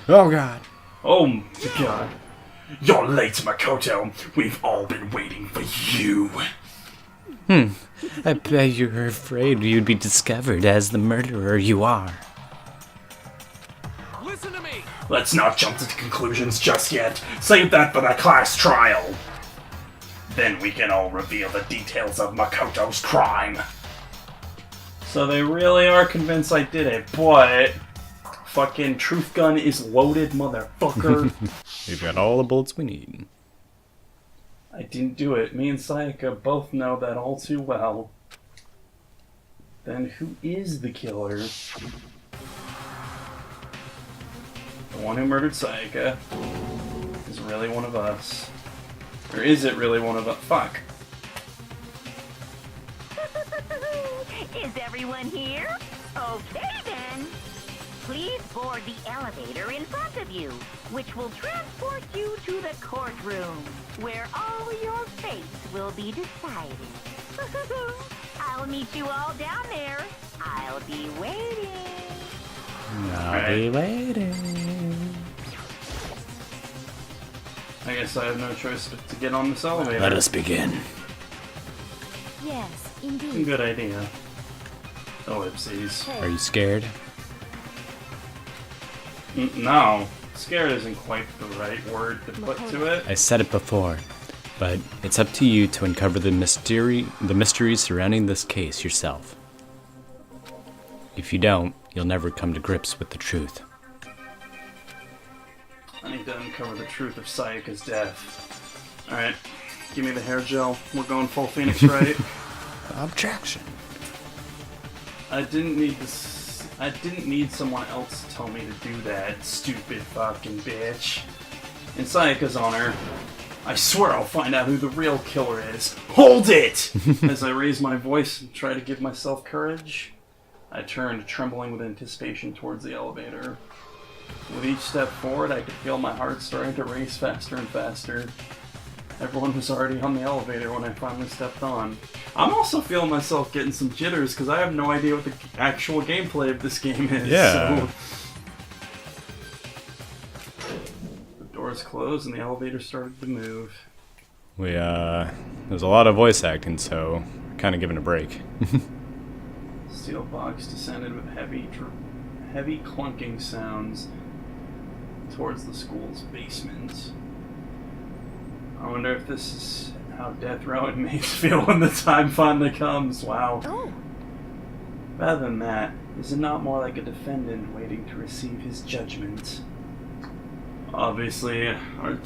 Oh god. Oh my god. You're late, Makoto. We've all been waiting for you. I bet you were afraid you'd be discovered as the murderer you are. Listen to me! Let's not jump to conclusions just yet. Save that for the class trial. Then we can all reveal the details of Makoto's crime. So they really are convinced I did it, but fucking truth gun is loaded, motherfucker. We've got all the bullets we need. I didn't do it. Me and Sayaka both know that all too well. Then who is the killer? The one who murdered Sayaka is really one of us. Or is it really one of us? Fuck. Is everyone here? Okay then. Please board the elevator in front of you, which will transport you to the courtroom, where all your fates will be decided. I'll meet you all down there. I'll be waiting. I'll be waiting. I guess I have no choice but to get on this elevator. Let us begin. Yes, It's a indeed. good idea. Ellipses. Are you scared? No. Scared isn't quite the right word to put to it. I said it before, but it's up to you to uncover the mysteries surrounding this case yourself. If you don't, you'll never come to grips with the truth. I need to uncover the truth of Sayaka's death. Alright, give me the hair gel. We're going full Phoenix, right? Objection. I didn't need someone else to tell me to do that, stupid fucking bitch. In Sayaka's honor, I swear I'll find out who the real killer is. Hold it! As I raise my voice and try to give myself courage, I turned, trembling with anticipation, towards the elevator. With each step forward, I could feel my heart starting to race faster and faster. Everyone was already on the elevator when I finally stepped on. I'm also feeling myself getting some jitters because I have no idea what the actual gameplay of this game is. Yeah. So. The doors closed and the elevator started to move. There's a lot of voice acting, so we're kind of giving a break. Steel box descended with heavy clunking sounds towards the school's basement. I wonder if this is how death row inmates feel when the time finally comes. Wow. Oh, Rather than that, is it not more like a defendant waiting to receive his judgment? Obviously,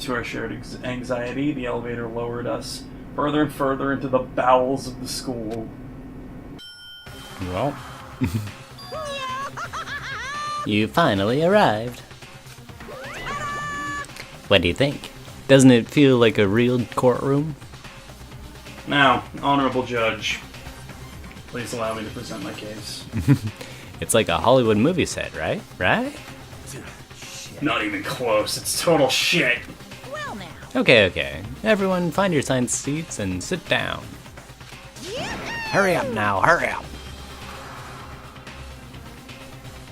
to our shared anxiety, the elevator lowered us further and further into the bowels of the school. Well, you finally arrived. What do you think? Doesn't it feel like a real courtroom? Now, honorable judge, please allow me to present my case. It's like a Hollywood movie set, right? Right? Not even close, it's total shit. well now. Okay. Everyone find your assigned seats and sit down. Hurry up now, hurry up.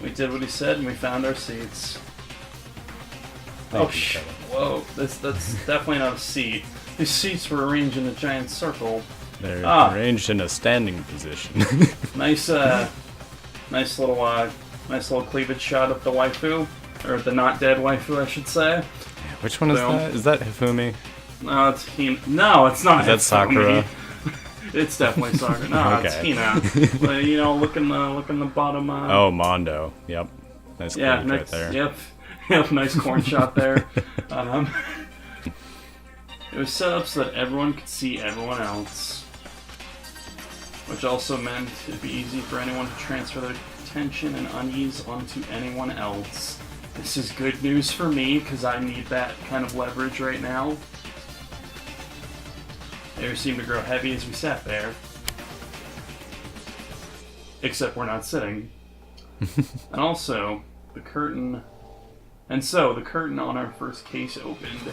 We did what he said and we found our seats. Thank Oh you, shit. Kevin. Whoa, that's definitely not a seat. These seats were arranged in a giant circle. They're Ah. arranged in a standing position. Nice little cleavage shot of the waifu. Or the not dead waifu, I should say. Which one is Boom. that? Is that Hifumi? No, it's Hina. No, it's not. Is that Hifumi. Sakura? It's definitely Sakura. No, it's Okay. Hina. But, you know, look in the bottom. Oh, Mondo. Yep. Nice yeah, cleavage right nice, there. Yep, nice corn shot there. It was set up so that everyone could see everyone else, which also meant it'd be easy for anyone to transfer their tension and unease onto anyone else. This is good news for me, because I need that kind of leverage right now. Air seemed to grow heavy as we sat there. Except we're not sitting. And also, the curtain on our first case opened.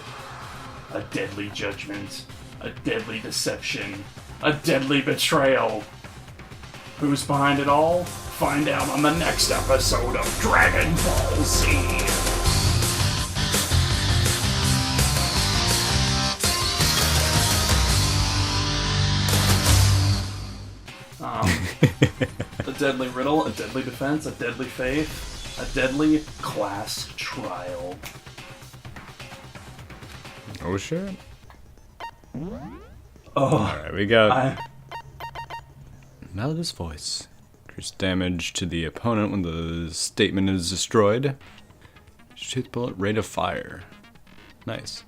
A deadly judgment. A deadly deception. A deadly betrayal. Who's behind it all? Find out on the next episode of Dragon Ball Z. A deadly riddle, a deadly defense, a deadly faith, a deadly class trial. Oh shit. Oh, Alright, we got Melody's voice. Increase damage to the opponent when the statement is destroyed. Shoot bullet rate of fire. Nice.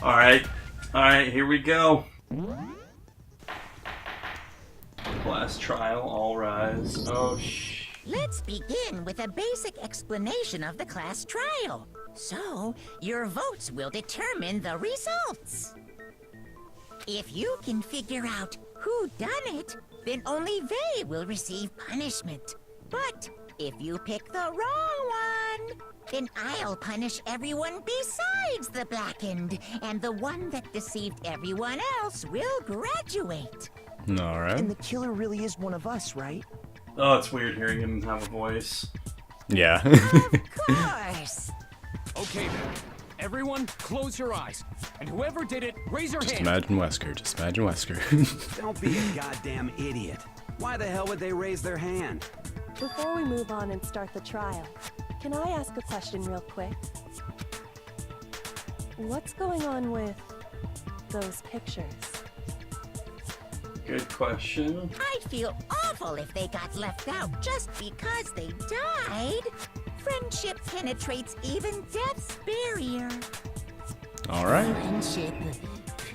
Alright, here we go. Class trial, all rise. Oh, Let's begin with a basic explanation of the class trial. So, your votes will determine the results. If you can figure out who done it, then only they will receive punishment. But if you pick the wrong one, then I'll punish everyone besides the blackened, and the one that deceived everyone else will graduate. Alright. And the killer really is one of us, right? Oh, it's weird hearing him have a voice. Yeah. Of course. Okay then. Everyone, close your eyes. And whoever did it, raise your Just hand. imagine Wesker. Just imagine Wesker. Don't be a goddamn idiot. Why the hell would they raise their hand? Before we move on and start the trial, can I ask a question real quick? What's going on with those pictures? Good question. I'd feel awful if they got left out just because they died. Friendship penetrates even death's barrier. Alright. Friendship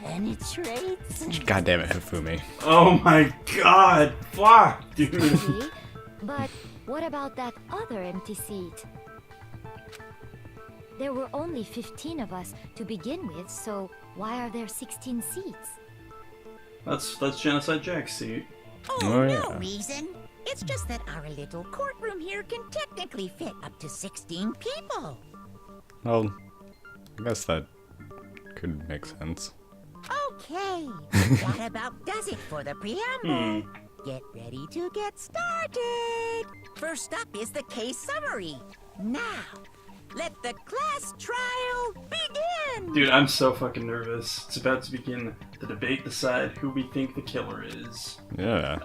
penetrates. God damn it, Hifumi. Oh my god! Fuck, dude! See? But what about that other empty seat? There were only 15 of us to begin with, so why are there 16 seats? That's Genocide Jack's seat. Oh, Oh, no yeah. reason. It's just that our little courtroom here can technically fit up to 16 people. Well, I guess that could make sense. Okay, that about does it for the preamble. Get ready to get started. First up is the case summary. Now, let the class trial begin. Dude, I'm so fucking nervous. It's about to begin the debate, decide who we think the killer is. Yeah.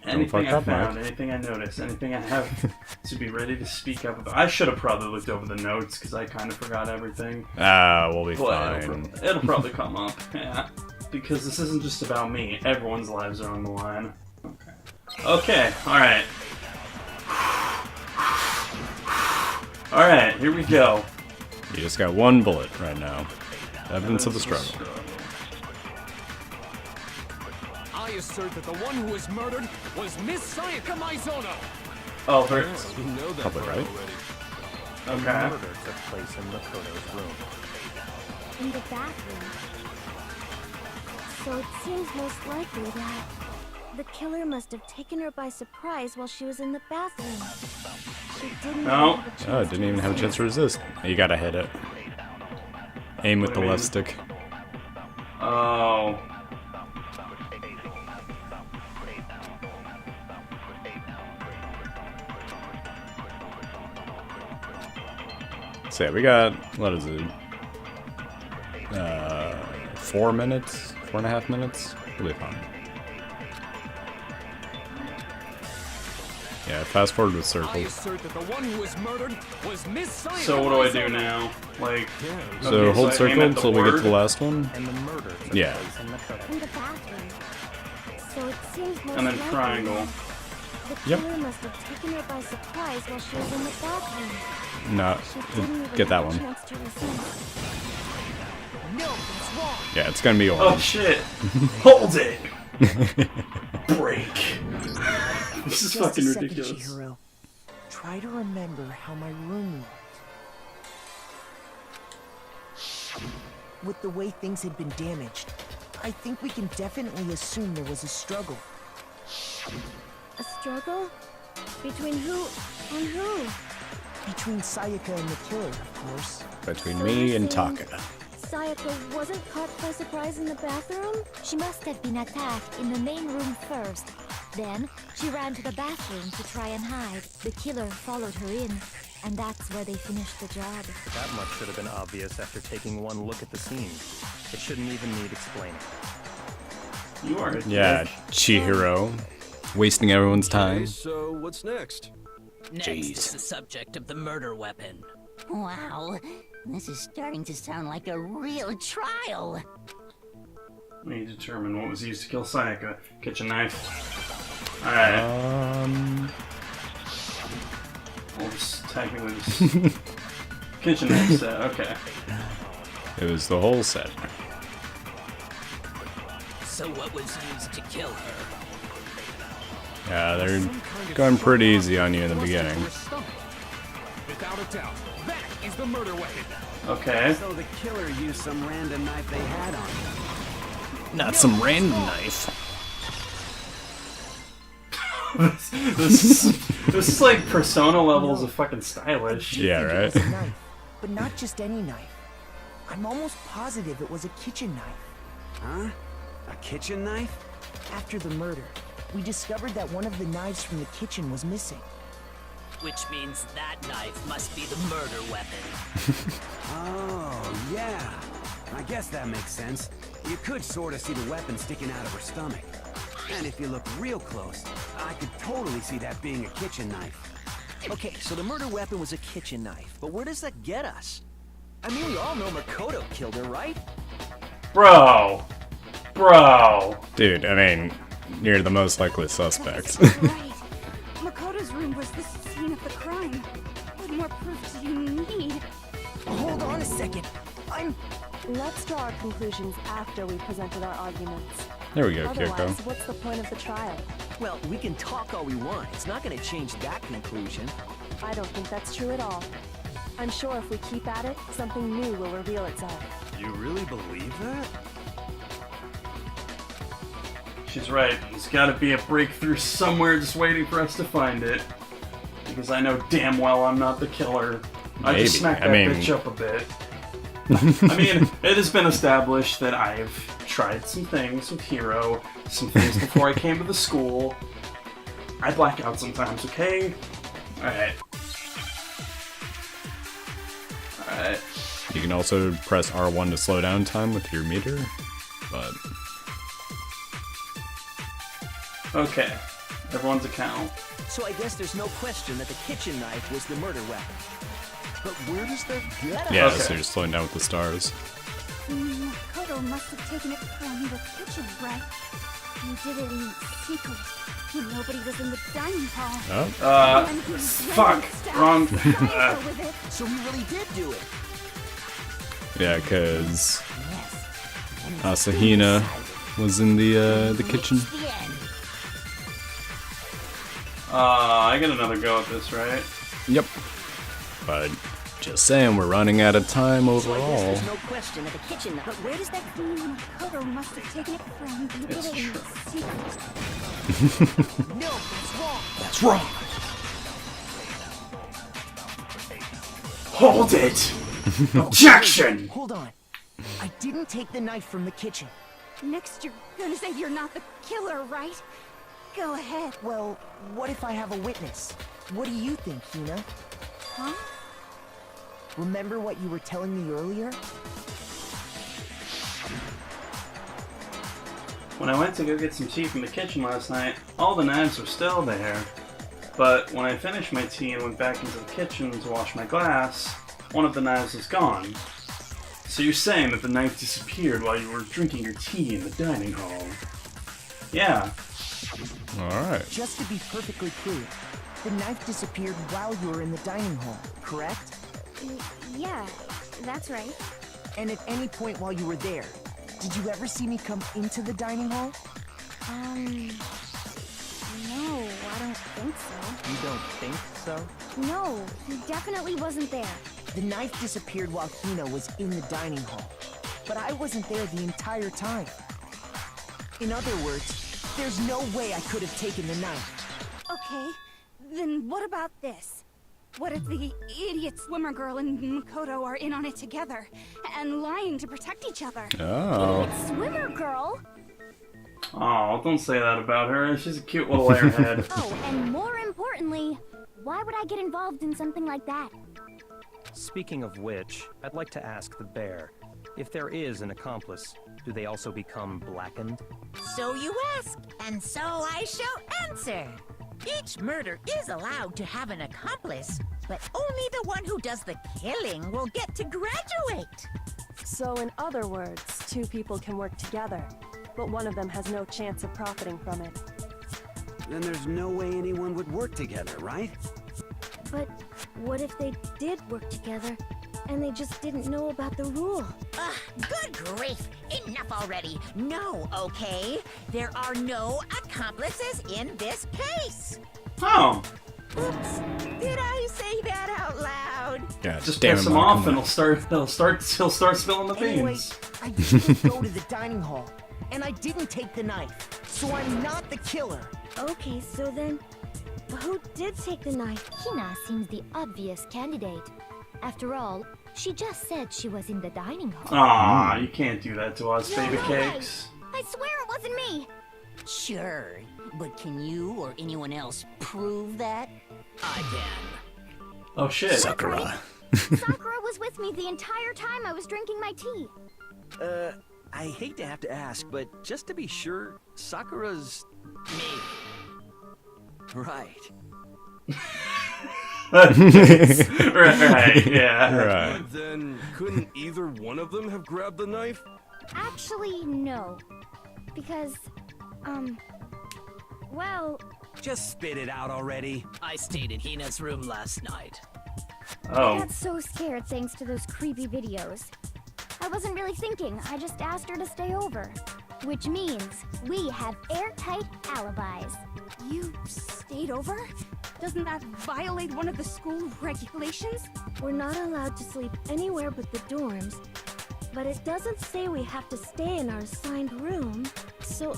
Anything fuck I up, found, Mike. anything I noticed, anything I have to be ready to speak up about. I should have probably looked over the notes because I kind of forgot everything. We'll be But fine. it'll probably come up, yeah. Because this isn't just about me. Everyone's lives are on the line. Okay, alright. Alright, here we go. You just got one bullet right now. Evidence of the struggle. I assert that the one who was murdered was Miss Sayaka Maizono. Oh, very... You know that Probably right. Okay. took place in Makoto's room. In the bathroom. So it seems most likely that the killer must have taken her by surprise while she was in the bathroom. She didn't No. have a chance Oh, it didn't even have a chance to resist. You gotta hit it. Aim with the left stick. Oh. So yeah, we got, what is it? 4 minutes? 4.5 minutes? We'll be fine. Yeah, fast forward with I circles. assert that the one who was murdered was Miss Sayaka So what do I do Maizono. now? Like... So okay, hold I aim circle at the until we get to word? the last one. And the murder took Yeah. place in Makoto. in the bathroom. So it seems most And then likely triangle. that the Yep. killer must have taken her by surprise while she was in the bathroom. No, She didn't even get that have a one. chance to resist. No, that's wrong. Yeah, it's gonna be Oh orange. shit! Hold it! Break. This is Just fucking a second, ridiculous. Chihiro. Try to remember how my room looked. With the way things had been damaged, I think we can definitely assume there was a struggle. A struggle? Between who and who? Between Sayaka and the killer, of course. Between So me you're and saying Taka. Sayaka wasn't caught by surprise in the bathroom? She must have been attacked in the main room first. Then, she ran to the bathroom to try and hide. The killer followed her in, and that's where they finished the job. That much should have been obvious after taking one look at the scene. It shouldn't even need explaining. You are a Yeah, dick. Chihiro. Wasting everyone's time. So, what's next? Next Jeez. is the subject of the murder weapon. Wow, this is starting to sound like a real trial. We determine what was used to kill Sayaka. Kitchen knife. Alright. Well, just technically just kitchen knife set, okay. It was the whole set. So what was used to kill her? Yeah, they're going pretty easy on you in the beginning. Without a doubt, that is the murder weapon. Okay. So the killer used some random knife they had on him. Not some random knife. this is like Persona levels of fucking stylish. Yeah, It right? was a knife, but not just any knife. I'm almost positive it was a kitchen knife. Huh? A kitchen knife? After the murder, we discovered that one of the knives from the kitchen was missing. Which means that knife must be the murder weapon. Oh, yeah. I guess that makes sense. You could sort of see the weapon sticking out of her stomach. And if you look real close, I could totally see that being a kitchen knife. Okay, so the murder weapon was a kitchen knife, but where does that get us? I mean, we all know Makoto killed her, right? Bro. Dude, I mean, you're the most likely suspect. Right. Makoto's room was the scene of the crime. What more proof do you need? Hold on a second. Let's draw our conclusions after we presented our arguments. There we go, Otherwise, Kyoko. what's the point of the trial? Well, we can talk all we want. It's not going to change that conclusion. I don't think that's true at all. I'm sure if we keep at it, something new will reveal itself. You really believe that? She's right. There's gotta be a breakthrough somewhere just waiting for us to find it. Because I know damn well I'm not the killer. I just Maybe. smacked I that mean- bitch up a bit. I mean, it has been established that I've tried some things with Hero, some things before I came to the school. I black out sometimes, okay? Alright. Alright. You can also press R1 to slow down time with your meter, but Okay. Everyone's account. So I guess there's no question that the kitchen knife was the murder weapon. But where does that get us? yeah, Okay. so you're slowing down with the stars. Makoto must have taken it from the kitchen, right? He did it in secret when nobody was in the dining hall. Oh, And he fuck. stabbed Wrong. Sayaka with it. So he really did do it. yeah, because Asahina was in the kitchen. The end. I get another go at this, right? Yep. But just saying, we're running out of time So I guess overall. there's no question that the kitchen knife. But where does that Makoto must have taken it from? He did It's it in true. secret. No, that's wrong. That's wrong. Hold it! Objection! Hold on. I didn't take the knife from the kitchen. Next, you're gonna say you're not the killer, right? Go ahead. Well, what if I have a witness? What do you think, Hina? Huh? Remember what you were telling me earlier? When I went to go get some tea from the kitchen last night, all the knives were still there. But when I finished my tea and went back into the kitchen to wash my glass, one of the knives was gone. So you're saying that the knife disappeared while you were drinking your tea in the dining hall? Yeah. Alright. Just to be perfectly clear, the knife disappeared while you were in the dining hall, correct? Yeah, that's right. And at any point while you were there, did you ever see me come into the dining hall? No, I don't think so. You don't think so? No, he definitely wasn't there. The knife disappeared while Hina was in the dining hall, but I wasn't there the entire time. In other words, there's no way I could have taken the knife. Okay, then what about this? What if the idiot swimmer girl and Makoto are in on it together, and lying to protect each other? Oh. Swimmer girl? Oh, don't say that about her. She's a cute little airhead. Oh, and more importantly, why would I get involved in something like that? Speaking of which, I'd like to ask the bear, if there is an accomplice, do they also become blackened? So you ask, and so I shall answer. Each murder is allowed to have an accomplice, but only the one who does the killing will get to graduate. So in other words, two people can work together, but one of them has no chance of profiting from it. Then there's no way anyone would work together, right? But what if they did work together, and they just didn't know about the rule? Ugh, good grief! Enough already! No, okay? There are no accomplices in this case! Oh. Oops, did I say that out loud? Yeah, Just damn piss it, him Mark, off and he'll start spilling the Anyway, beans. I didn't go to the dining hall, and I didn't take the knife, so I'm not the killer. Okay, so then, who did take the knife? Hina seems the obvious candidate. After all, she just said she was in the dining hall. Aw, you can't do that to us, baby No cakes. I swear it wasn't me! Sure, but can you or anyone else prove that? I can. Oh shit. Sakura. Sakura was with me the entire time I was drinking my tea. I hate to have to ask, but just to be sure, Sakura's... Me. Right. right, yeah. Right. Then couldn't either one of them have grabbed the knife? Actually, no. Because, well... Just spit it out already. I stayed in Hina's room last night. I Oh. got so scared thanks to those creepy videos. I wasn't really thinking, I just asked her to stay over. Which means we have airtight alibis. You stayed over? Doesn't that violate one of the school regulations? We're not allowed to sleep anywhere but the dorms, but it doesn't say we have to stay in our assigned room, so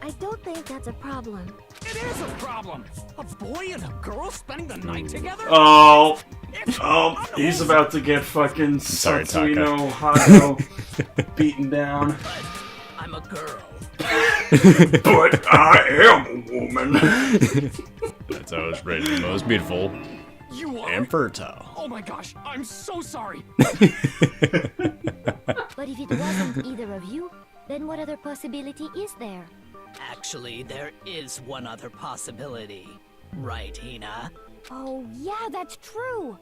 I don't think that's a problem. It is a problem! A boy and a girl spending the night together? Oh. Oh, he's about to get fucking sorry, Satsuino Hago beaten down. But I'm a girl. But I am a woman. That's how it's rated. Most beautiful You are? and fertile. Oh my gosh, I'm so sorry! But if it wasn't either of you, then what other possibility is there? Actually, there is one other possibility. Right, Hina? Oh, yeah, that's true!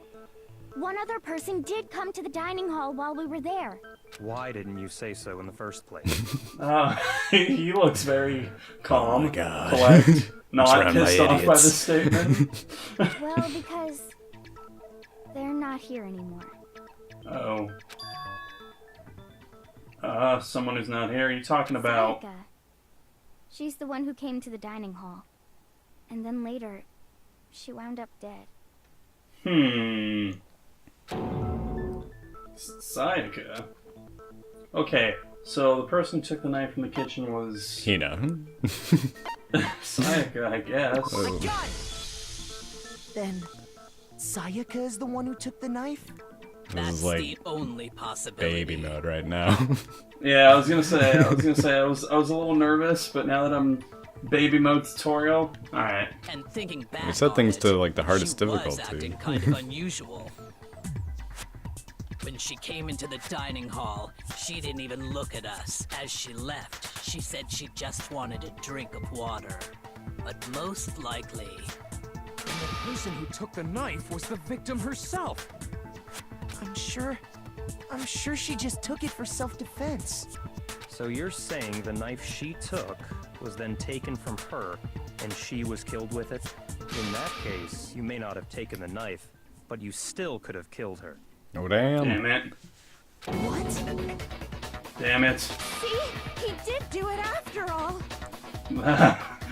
One other person did come to the dining hall while we were there. Why didn't you say so in the first place? He looks very calm, Oh my God. collect, not surrounded by pissed off by idiots. the statement. Well, because they're not here anymore. Oh. Someone who's not here. Are you talking about? Sayaka. She's the one who came to the dining hall. And then later, she wound up dead. Sayaka. Okay, so the person who took the knife from the kitchen was Hina. Sayaka, I guess. Oh my god! Then, Sayaka is the one who took the knife? This That's is like the only possibility. baby mode right now. Yeah, I was gonna say I was a little nervous, but now that I'm baby mode tutorial, all right. And thinking back, We set on things it, to like the hardest she was difficulty. acting kind of unusual. When she came into the dining hall, she didn't even look at us. As she left, she said she just wanted a drink of water. But most likely, And the person who took the knife was the victim herself. I'm sure she just took it for self-defense. So you're saying the knife she took was then taken from her, and she was killed with it? In that case, you may not have taken the knife, but you still could have killed her. Oh damn. Damn it. What? Damn it. See? He did do it after all.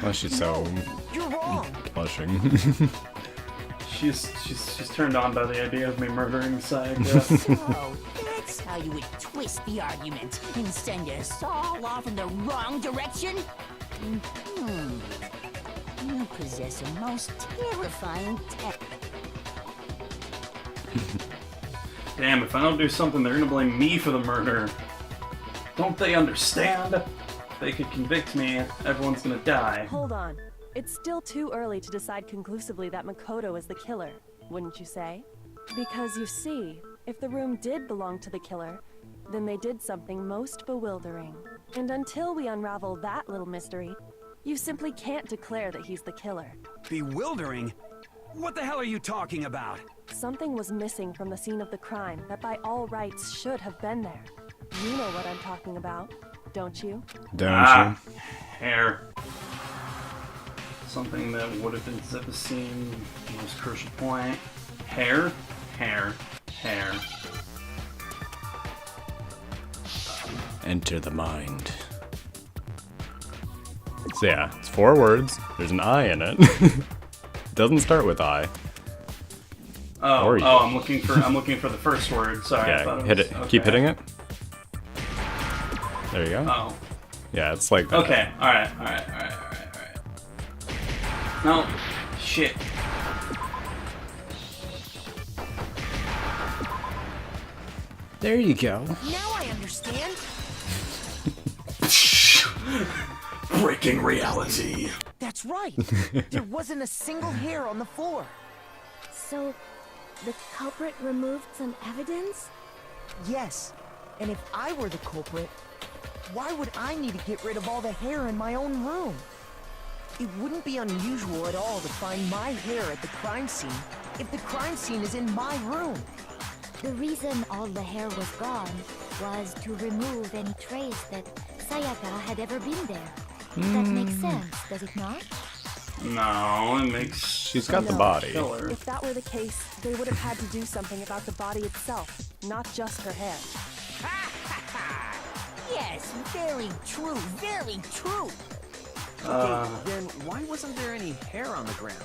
Well, she's so You're wrong. blushing. She's turned on by the idea of me murdering Sayaka. So, that's how you would twist the argument and send us all off in the wrong direction? You possess a most terrifying Damn, if I don't do something, they're gonna blame me for the murder. Don't they understand? If they could convict me, everyone's gonna die. Hold on. It's still too early to decide conclusively that Makoto is the killer, wouldn't you say? Because you see, if the room did belong to the killer, then they did something most bewildering. And until we unravel that little mystery, you simply can't declare that he's the killer. Bewildering? What the hell are you talking about? Something was missing from the scene of the crime that by all rights should have been there. You know what I'm talking about, don't you? Don't you? Hair. Something that would have been at the scene, most crucial point. Hair, hair, hair. Enter the mind. So yeah, it's 4 words. There's an I in it. It doesn't start with I. Oh, Or you. I'm looking for the first word. Sorry. I thought Yeah, hit it. was- Keep okay. hitting it. There you go. Oh. Yeah, it's like that. Okay. All right. No. Shit. There you go. Now I understand. Breaking reality. That's right. There wasn't a single hair on the floor. So, the culprit removed some evidence? Yes. And if I were the culprit, why would I need to get rid of all the hair in my own room? It wouldn't be unusual at all to find my hair at the crime scene if the crime scene is in my room. The reason all the hair was gone was to remove any trace that Sayaka had ever been there. That makes sense, does it not? No, it makes. She's got the body. Killer. If that were the case, they would have had to do something about the body itself, not just her hair. Yes, very true, very true. Okay, then why wasn't there any hair on the ground?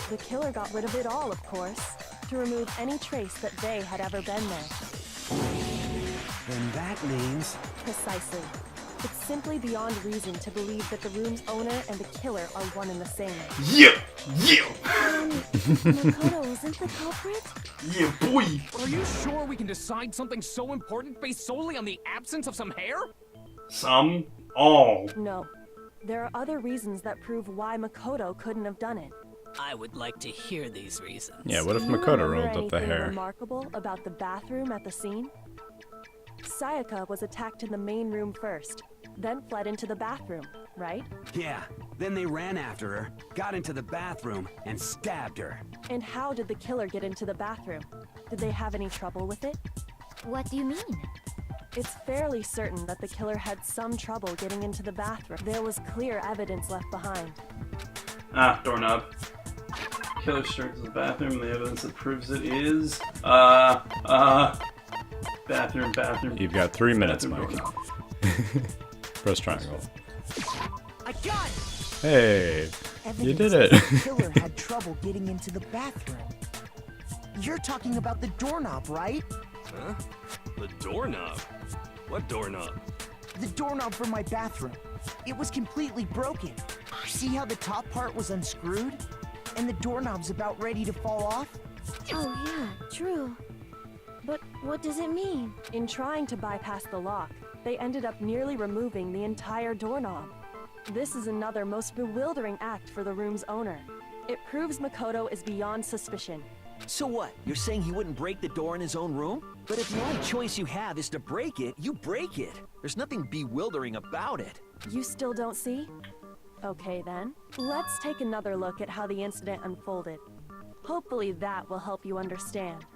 The killer got rid of it all, of course, to remove any trace that they had ever been there. Then that means... Precisely. It's simply beyond reason to believe that the room's owner and the killer are one and the same. Yeah. Makoto isn't the culprit? Yeah, boy. Are you sure we can decide something so important based solely on the absence of some hair? Some. All. No. There are other reasons that prove why Makoto couldn't have done it. I would like to hear these reasons. Yeah, what if Do you Makoto remember rolled up the anything hair? remarkable about the bathroom at the scene? Sayaka was attacked in the main room first, then fled into the bathroom, right? Yeah, then they ran after her, got into the bathroom, and stabbed her. And how did the killer get into the bathroom? Did they have any trouble with it? What do you mean? It's fairly certain that the killer had some trouble getting into the bathroom. There was clear evidence left behind. Ah, doorknob. Killer strikes the bathroom. The evidence that proves it is bathroom. You've got 3 minutes, Bathroom Mike. doorknob. Press triangle. I got it! Hey, you did it. Evidence that the killer had trouble getting into the bathroom. You're talking about the doorknob, right? Huh? The doorknob? What doorknob? The doorknob for my bathroom. It was completely broken. See how the top part was unscrewed? And the doorknob's about ready to fall off? Oh yeah, true. But what does it mean? In trying to bypass the lock, they ended up nearly removing the entire doorknob. This is another most bewildering act for the room's owner. It proves Makoto is beyond suspicion. So what? You're saying he wouldn't break the door in his own room? But if the only choice you have is to break it, you break it. There's nothing bewildering about it. You still don't see? Okay then, let's take another look at how the incident unfolded. Hopefully that will help you understand.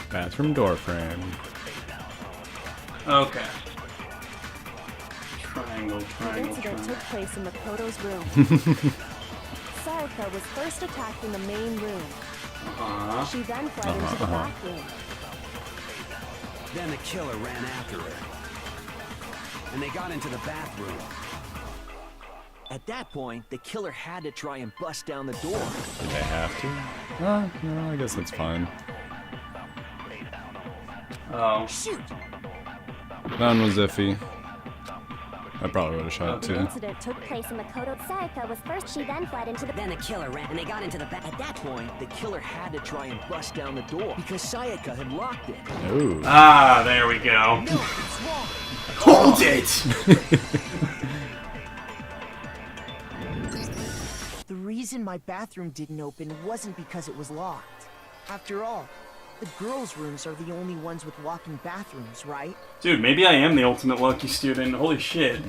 Bathroom door frame. Okay. Triangle. The incident took place in Makoto's room. Sayaka was first attacked in the main room. She then fled into the bathroom. Then the killer ran after her. And they got into the bathroom. At that point, the killer had to try and bust down the door. Did they have to? No, I guess that's fine. Oh. Shoot! That one was iffy. I probably would have shot it The too. incident took place in Makoto. Sayaka was first. She then fled into the. Then the killer ran, and they got into the back. At that point, the killer had to try and bust down the door because Sayaka had locked it. Ooh. Ah, there we go. No, it's wrong. Hold it! The reason my bathroom didn't open wasn't because it was locked. After all, the girls' rooms are the only ones with walk-in bathrooms, right? Dude, maybe I am the ultimate lucky student. Holy shit.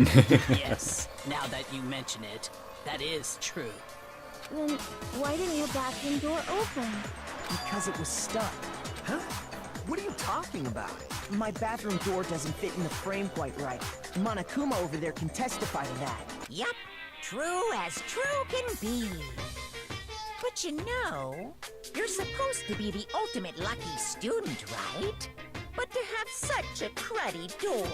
Yes, now that you mention it, that is true. Then why didn't your bathroom door open? Because it was stuck. Huh? What are you talking about? My bathroom door doesn't fit in the frame quite right. Monokuma over there can testify to that. Yup, true as true can be. But you know, you're supposed to be the ultimate lucky student, right? But to have such a cruddy door...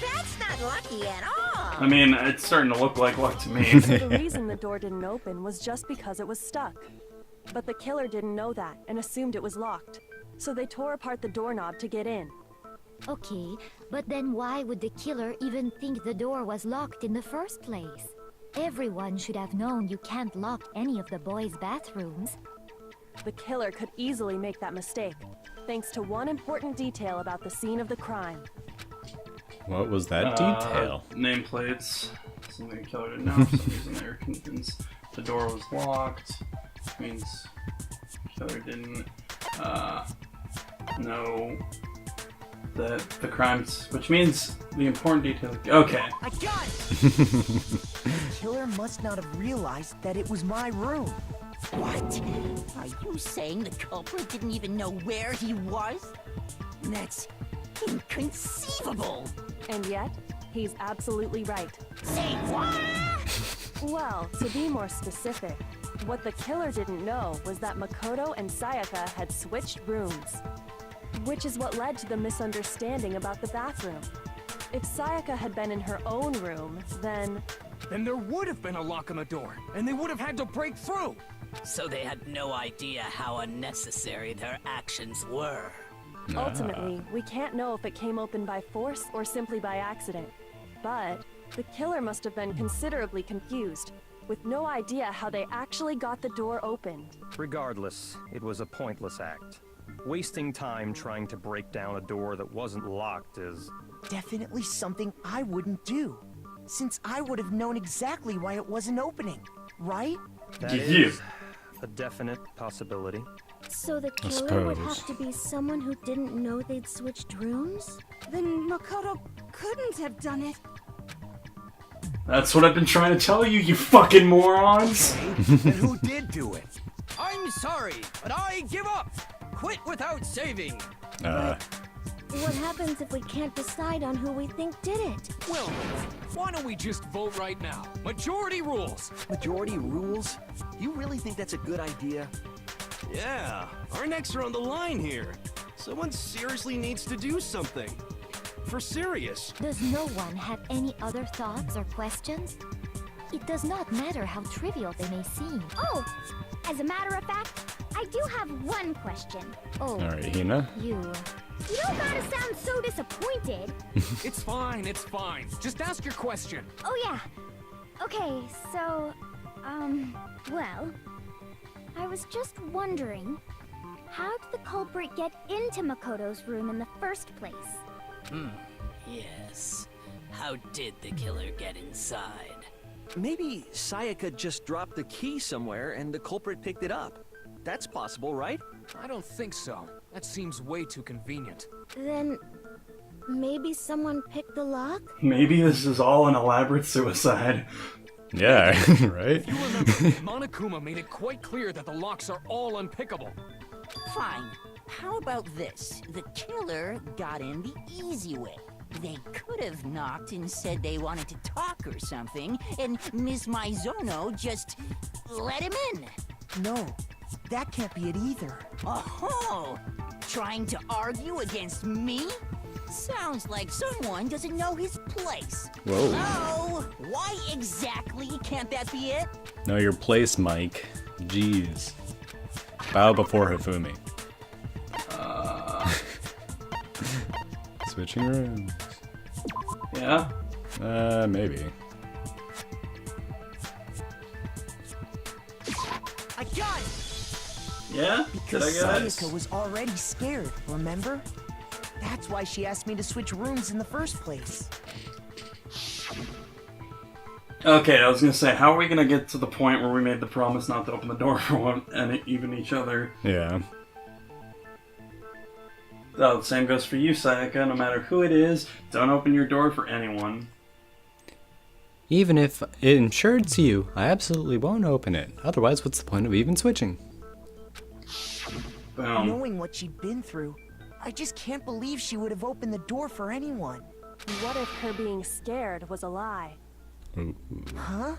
That's not lucky at all! I mean, it's starting to look like luck to me. So the reason the door didn't open was just because it was stuck. But the killer didn't know that and assumed it was locked. So they tore apart the doorknob to get in. Okay, but then why would the killer even think the door was locked in the first place? Everyone should have known you can't lock any of the boys' bathrooms. The killer could easily make that mistake, thanks to one important detail about the scene of the crime. What was that detail? Nameplates. Something the killer didn't know. For some reason they were convinced the door was locked. Which means the killer didn't know that the crimes. Which means the important detail. Okay. I got it! The killer must not have realized that it was my room. What? Are you saying the culprit didn't even know where he was? That's inconceivable! And yet, he's absolutely right. Say what? Well, to be more specific, what the killer didn't know was that Makoto and Sayaka had switched rooms. Which is what led to the misunderstanding about the bathroom. If Sayaka had been in her own room, then Then there would have been a lock on the door, and they would have had to break through. So they had no idea how unnecessary their actions were. ultimately, we can't know if it came open by force or simply by accident. But the killer must have been considerably confused, with no idea how they actually got the door opened. Regardless, it was a pointless act. Wasting time trying to break down a door that wasn't locked is... Definitely something I wouldn't do, since I would have known exactly why it wasn't opening, right? That is a definite possibility. So the killer would have to be someone who didn't know they'd switched rooms? Then Makoto couldn't have done it. That's what I've been trying to tell you, you fucking morons! And who did do it? I'm sorry, but I give up. Quit without saving. What happens if we can't decide on who we think did it? Well, why don't we just vote right now? Majority rules. Majority rules? You really think that's a good idea? Yeah, our necks are on the line here. Someone seriously needs to do something. For serious. Does no one have any other thoughts or questions? It does not matter how trivial they may seem. Oh, as a matter of fact, I do have one question. Oh, Alright, Hina. You don't gotta sound so disappointed. It's fine, it's fine. Just ask your question. Oh yeah. Okay, so, well, I was just wondering, how did the culprit get into Makoto's room in the first place? Yes. How did the killer get inside? Maybe Sayaka just dropped the key somewhere and the culprit picked it up. That's possible, right? I don't think so. That seems way too convenient. Then maybe someone picked the lock? Maybe this is all an elaborate suicide. Yeah, right? If you remember, Monokuma made it quite clear that the locks are all unpickable. Fine. How about this? The killer got in the easy way. They could have knocked and said they wanted to talk or something, and Ms. Maizono just let him in. No, that can't be it either. Oh, trying to argue against me? Sounds like someone doesn't know his place. Whoa. Oh, why exactly can't that be it? Know your place, Mike. Jeez. Bow before Hifumi. Switching rooms. Yeah? Maybe. I got it! Yeah? Because Did I get it? Sayaka was already scared, remember? That's why she asked me to switch rooms in the first place. Okay, I was gonna say, how are we gonna get to the point where we made the promise not to open the door for one and even each other? Yeah. Oh, the same goes for you, Sayaka. No matter who it is, don't open your door for anyone. Even if it ensures you, I absolutely won't open it. Otherwise, what's the point of even switching? Boom. Knowing what she'd been through, I just can't believe she would have opened the door for anyone. What if her being scared was a lie? Ooh. Huh?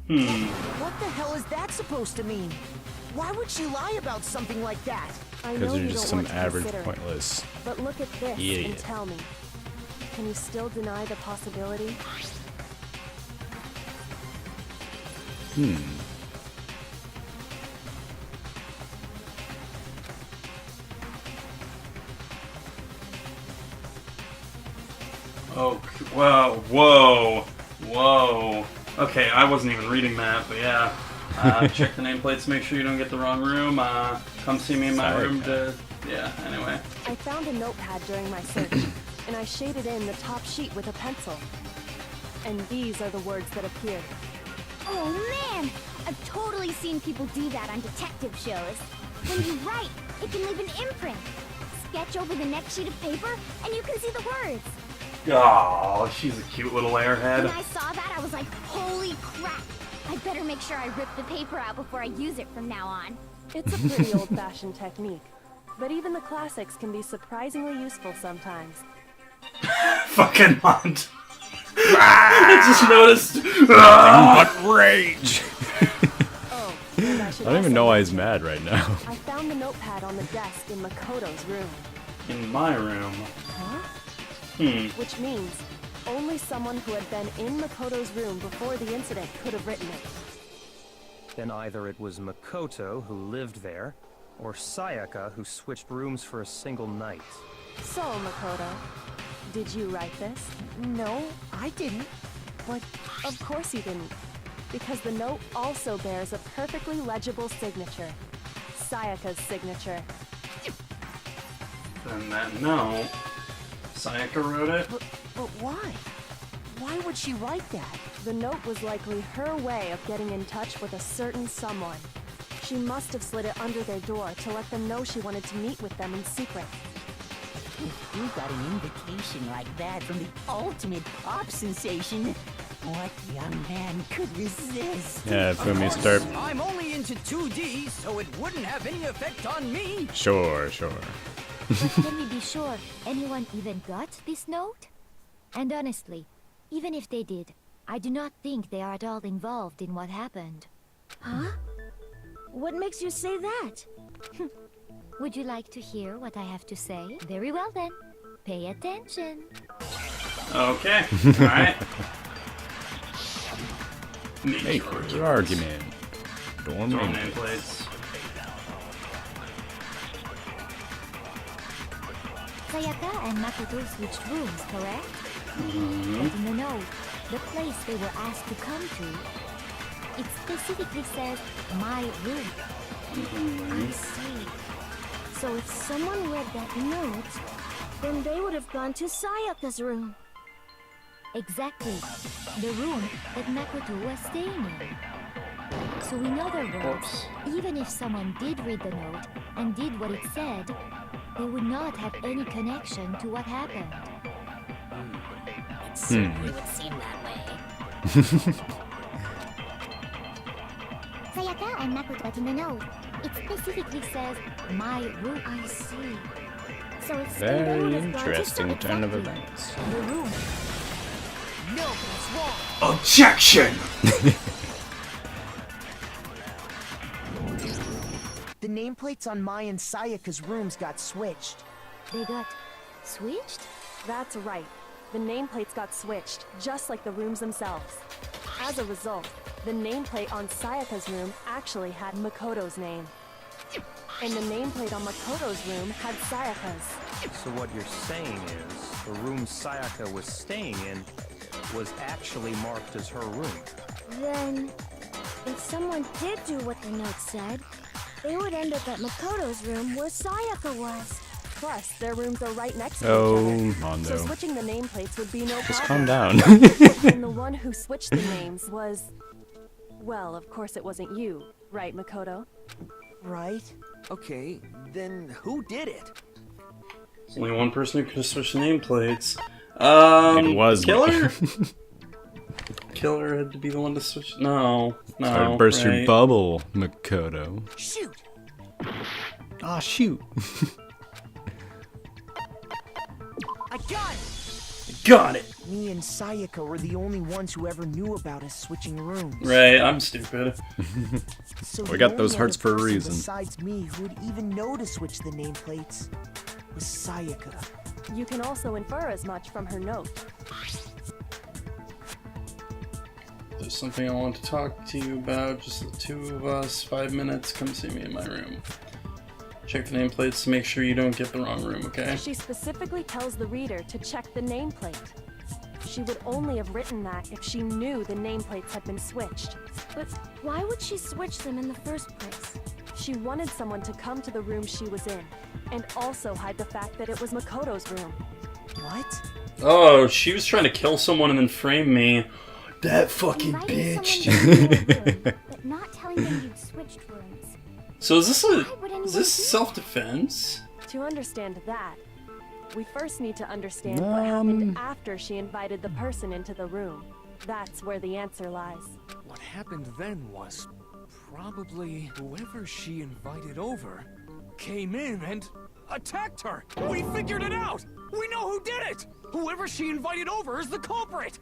Hmm. What the hell is that supposed to mean? Why would she lie about something like that? I Because know you're you just don't some want to average, consider it, pointless but look at this idiot. and tell me. Can you still deny the possibility? Oh, whoa, whoa, whoa. Okay, I wasn't even reading that, but yeah. Check the nameplates, make sure you don't get the wrong room. Come see me in my Sorry. room to... Yeah, anyway. I found a notepad during my search, and I shaded in the top sheet with a pencil. And these are the words that appeared. Oh man! I've totally seen people do that on detective shows. When you write, it can leave an imprint. Sketch over the next sheet of paper, and you can see the words. Oh, she's a cute little airhead. When I saw that, I was like, holy crap! I better make sure I rip the paper out before I use it from now on. It's a pretty old-fashioned technique, but even the classics can be surprisingly useful sometimes. Fucking hunt. I just noticed. But rage! Oh, and I should I don't even also know why he's mention, mad right now. I found the notepad on the desk in Makoto's room. In my room. Huh? Hmm. Which means only someone who had been in Makoto's room before the incident could have written it. Then either it was Makoto who lived there, or Sayaka who switched rooms for a single night. So, Makoto, did you write this? No, I didn't. But Of course you didn't, because the note also bears a perfectly legible signature. Sayaka's signature. Then that note. Sayaka wrote it? but why? Why would she write that? The note was likely her way of getting in touch with a certain someone. She must have slid it under their door to let them know she wanted to meet with them in secret. If you got an invitation like that from the ultimate pop sensation, what young man could resist? Yeah, Fumi, start. I'm only into 2D, so it wouldn't have any effect on me. Sure. But can we be sure anyone even got this note? And honestly, even if they did, I do not think they are at all involved in what happened. Huh? What makes you say that? Would you like to hear what I have to say? Very well then. Pay attention. Okay. Alright. Make your argument. Dorm Dorm nameplates. nameplates. Sayaka and Makoto switched rooms, correct? Mm-hmm. But in the note, the place they were asked to come to, it specifically says, my room. I see. So if someone read that note, then they would have gone to Sayaka's room. Exactly. The room that Makoto was staying in. So in other words, even if someone did read the note and did what it said, they would not have any connection to what happened. It certainly would seem that way. Sayaka and Makoto, but in the note, it specifically says, my room. I see. So it's Very interesting turn of events. the room. No, that's wrong. Objection! The nameplates on Mai and Sayaka's rooms got switched. They got switched? That's right. The nameplates got switched, just like the rooms themselves. As a result, the nameplate on Sayaka's room actually had Makoto's name. And the nameplate on Makoto's room had Sayaka's. So what you're saying is, the room Sayaka was staying in was actually marked as her room. Then, if someone did do what the note said, they would end up at Makoto's room where Sayaka was. Plus, their rooms are right next to Oh, each other. Mondo. So switching the nameplates would be no Just problem. calm down. And the one who switched the names was... Well, of course it wasn't you, right, Makoto? Right. Okay, then who did it? There's only one person who could have switched nameplates. It was Killer? Killer had to be the one to switch. No. Sorry to burst your right. bubble, Makoto. Shoot! Ah, shoot. I got it! Got it! Me and Sayaka were the only ones who ever knew about us switching rooms. Right, I'm stupid. So We the got those only hearts other for a person reason. Besides me who would even know to switch the nameplates was Sayaka. You can also infer as much from her note. There's something I want to talk to you about. Just the two of us. 5 minutes. Come see me in my room. Check the nameplates to make sure you don't get the wrong room, okay? She specifically tells the reader to check the nameplate. She would only have written that if she knew the nameplates had been switched. But why would she switch them in the first place? She wanted someone to come to the room she was in, and also hide the fact that it was Makoto's room. What? Oh, she was trying to kill someone and then frame me. That fucking Inviting bitch. someone to your room, but not telling them you'd switched rooms. So is this Why would anyone is this do that? self-defense? To understand that, we first need to understand what happened after she invited the person into the room. That's where the answer lies. What happened then was probably whoever she invited over came in and attacked her. We figured it out. We know who did it. Whoever she invited over is the culprit.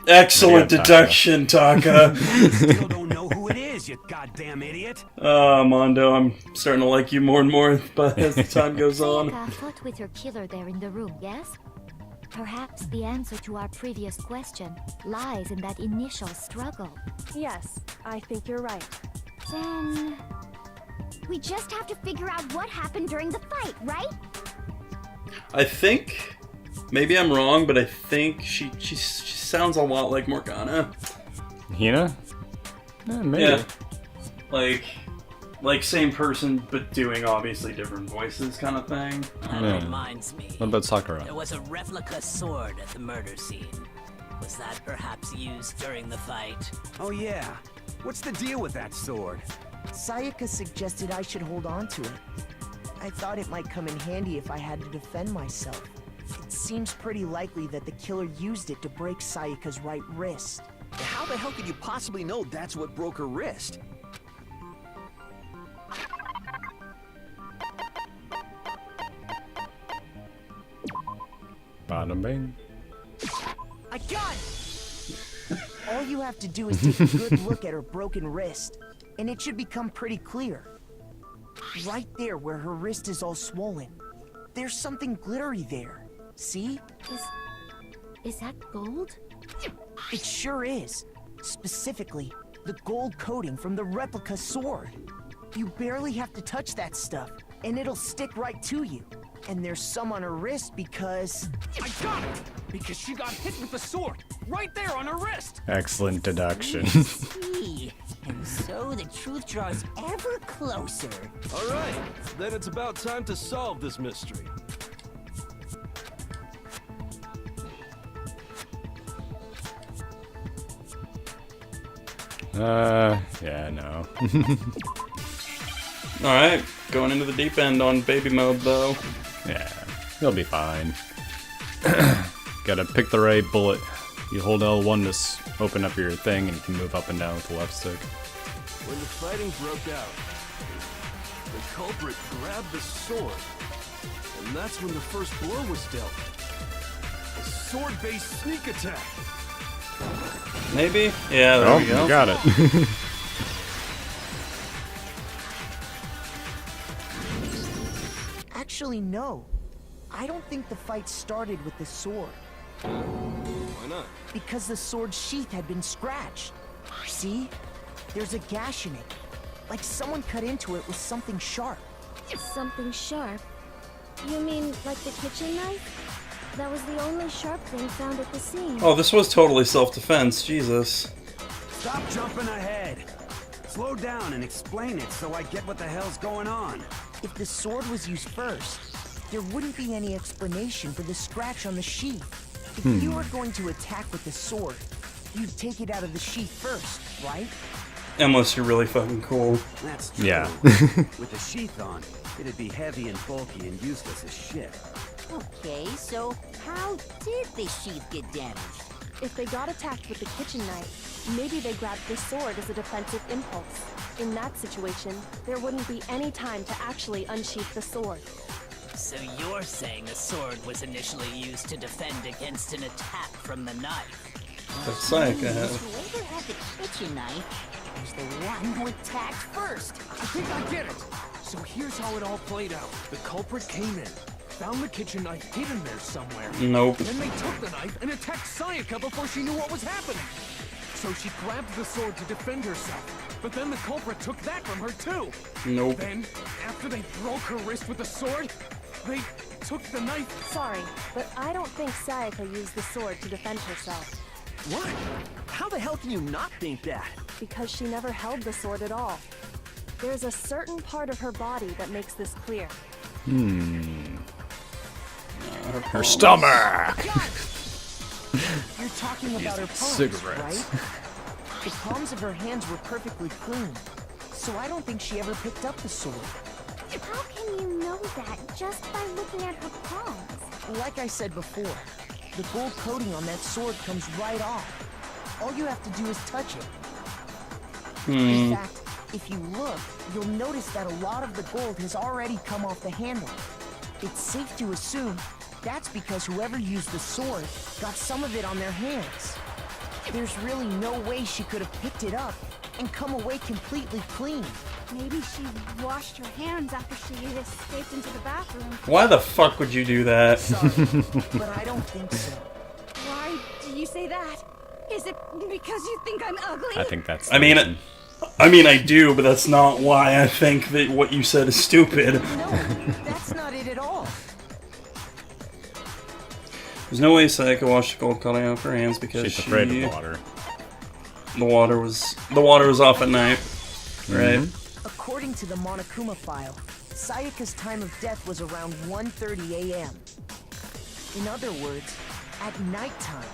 Excellent Yeah, deduction, Taka. Still don't know who it is, you goddamn idiot. Mondo, I'm starting to like you more and more but as the time goes on. Sayaka fought with her killer there in the room, yes? Perhaps the answer to our previous question lies in that initial struggle. Yes, I think you're right. Then... we just have to figure out what happened during the fight, right? I think, maybe I'm wrong, but I think she sounds a lot like Morgana. Hina? Maybe. Yeah. Like same person, but doing obviously different voices kind of thing. That Yeah. reminds me. What about Sakura? There was a replica sword at the murder scene. Was that perhaps used during the fight? Oh yeah. What's the deal with that sword? Sayaka suggested I should hold on to it. I thought it might come in handy if I had to defend myself. It seems pretty likely that the killer used it to break Sayaka's right wrist. How the hell could you possibly know that's what broke her wrist? Bada bing. I got it! All you have to do is take a good look at her broken wrist, and it should become pretty clear. Right there where her wrist is all swollen, there's something glittery there. See? Is that gold? It sure is. Specifically, the gold coating from the replica sword. You barely have to touch that stuff, and it'll stick right to you. And there's some on her wrist because... I got it! Because she got hit with the sword, right there on her wrist! Excellent deduction. See, and so the truth draws ever closer. Alright, then it's about time to solve this mystery. Yeah, no. Alright, going into the deep end on baby mode though. Yeah, you'll be fine. Gotta pick the right bullet. You hold L1 to open up your thing, and you can move up and down with the left stick. When the fighting broke out, the culprit grabbed the sword, and that's when the first blow was dealt. A sword-based sneak attack. Maybe? Yeah, there we go. You got it. Actually, no. I don't think the fight started with the sword. Why not? Because the sword's sheath had been scratched. See? There's a gash in it. Like someone cut into it with something sharp. Something sharp? You mean like the kitchen knife? That was the only sharp thing found at the scene. Oh, this was totally self-defense. Jesus. Stop jumping ahead. Slow down and explain it so I get what the hell's going on. If the sword was used first, there wouldn't be any explanation for the scratch on the sheath. If you were going to attack with the sword, you'd take it out of the sheath first, right? Unless you're really fucking cool. That's true. Yeah. With the sheath on, it'd be heavy and bulky and useless as shit. Okay, so how did the sheath get damaged? If they got attacked with the kitchen knife, maybe they grabbed the sword as a defensive impulse. In that situation, there wouldn't be any time to actually unsheath the sword. So you're saying the sword was initially used to defend against an attack from the knife? That's Sayaka. Whoever had the kitchen knife was the one who attacked first. I think I get it. So here's how it all played out. The culprit came in, found the kitchen knife hidden there somewhere. Nope. Then they took the knife and attacked Sayaka before she knew what was happening. So she grabbed the sword to defend herself. But then the culprit took that from her too. Nope. Then, after they broke her wrist with the sword, they took the knife. Sorry, but I don't think Sayaka used the sword to defend herself. What? How the hell can you not think that? Because she never held the sword at all. There's a certain part of her body that makes this clear. Her stomach! You're talking about her palms, cigarettes. right? The palms of her hands were perfectly clean, so I don't think she ever picked up the sword. How can you know that just by looking at her palms? Like I said before, the gold coating on that sword comes right off. All you have to do is touch it. In fact, if you look, you'll notice that a lot of the gold has already come off the handle. It's safe to assume that's because whoever used the sword got some of it on their hands. There's really no way she could have picked it up and come away completely clean. Maybe she washed her hands after she escaped into the bathroom. Why the fuck would you do that? Sorry, but I don't think so. Why do you say that? Is it because you think I'm ugly? I think that's. I mean, I do, but that's not why I think that what you said is stupid. No, that's not it at all. There's no way Sayaka washed the gold cutting off her hands because She's afraid of the water. The water was off at night, right? According to the Monokuma file, Sayaka's time of death was around 1:30 a.m. In other words, at nighttime.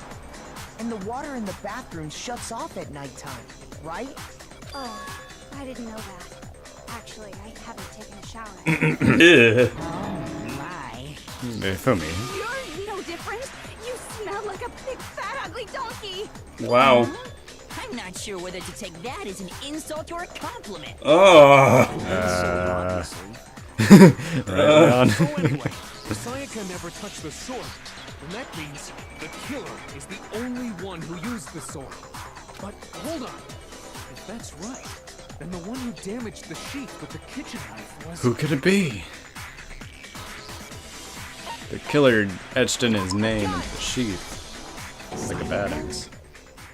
And the water in the bathroom shuts off at nighttime, right? Oh, I didn't know that. Actually, I haven't taken a shower. Yeah. Oh my. Fumi. You're no different. You smell like a big, fat, ugly donkey. Wow. I'm not sure whether to take that as an insult or a compliment. Oh. Right on. So anyway, Sayaka never touched the sword. And that means the killer is the only one who used the sword. But hold on. If that's right, then the one who damaged the sheath with the kitchen knife was... Who could it be? The killer etched in his name into the sheath. It's like a badass.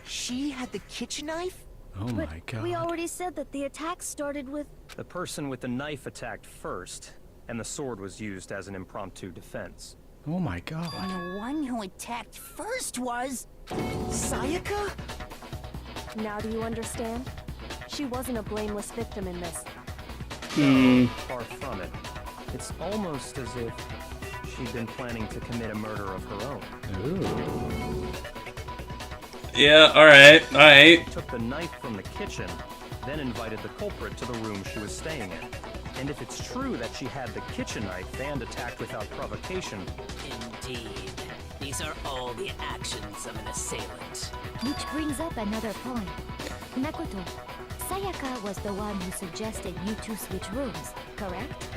She had the kitchen knife? Oh But my god. we already said that the attack started with... The person with the knife attacked first, and the sword was used as an impromptu defense. Oh my god. And the one who attacked first was... Sayaka? Now do you understand? She wasn't a blameless victim in this. Far from it. It's almost as if she'd been planning to commit a murder of her own. Ooh. Yeah, alright. She took the knife from the kitchen, then invited the culprit to the room she was staying in. And if it's true that she had the kitchen knife and attacked without provocation... Indeed. These are all the actions of an assailant. Which brings up another point. Makoto, Sayaka was the one who suggested you two switch rooms, correct?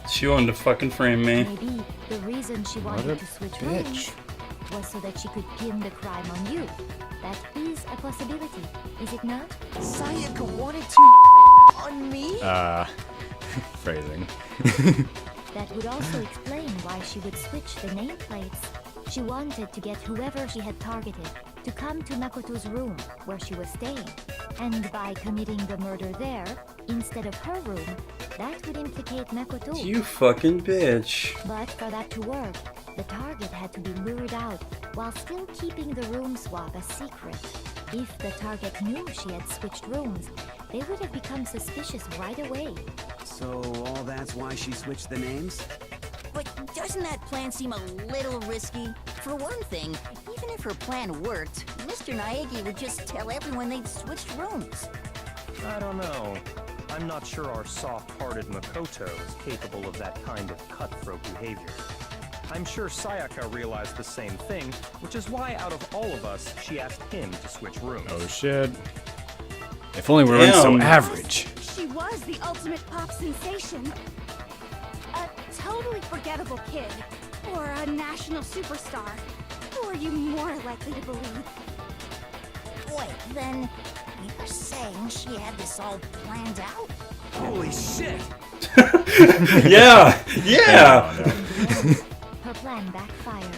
She wanted to fucking frame me. Maybe the reason she wanted to switch rooms was so that she could pin the crime on you. That is a possibility, is it not? Sayaka wanted to on me? Phrasing. That would also explain why she would switch the nameplates. She wanted to get whoever she had targeted to come to Makoto's room, where she was staying. And by committing the murder there, instead of her room, that would implicate Makoto. You fucking bitch. But for that to work, the target had to be lured out while still keeping the room swap a secret. If the target knew she had switched rooms, they would have become suspicious right away. So all that's why she switched the names? But doesn't that plan seem a little risky? For one thing, even if her plan worked, Mr. Naegi would just tell everyone they'd switched rooms. I don't know. I'm not sure our soft-hearted Makoto is capable of that kind of cutthroat behavior. I'm sure Sayaka realized the same thing, which is why out of all of us, she asked him to switch rooms. Oh shit. If only we weren't so average. She was the ultimate pop sensation. A totally forgettable kid. Or a national superstar. Who are you more likely to believe? Wait, then you're saying she had this all planned out? Holy shit! Yeah! Yeah! Her plan backfired.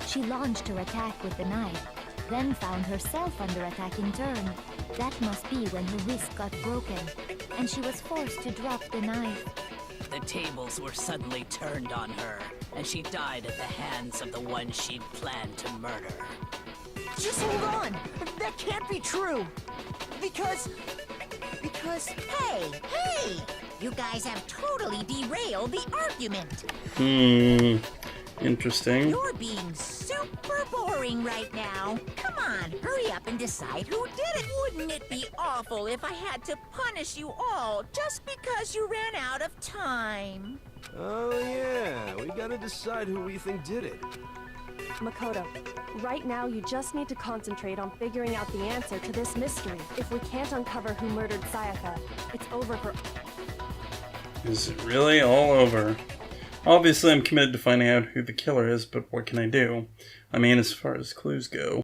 She launched her attack with the knife, then found herself under attack in turn. That must be when her wrist got broken, and she was forced to drop the knife. The tables were suddenly turned on her, and she died at the hands of the one she'd planned to murder. Just hold on! That can't be true! Because... Hey! You guys have totally derailed the argument. Interesting. You're being super boring right now. Come on, hurry up and decide who did it. Wouldn't it be awful if I had to punish you all just because you ran out of time? Oh yeah, we gotta decide who we think did it. Makoto, right now you just need to concentrate on figuring out the answer to this mystery. If we can't uncover who murdered Sayaka, it's over for... Is it really all over? Obviously, I'm committed to finding out who the killer is, but what can I do? I mean, as far as clues go.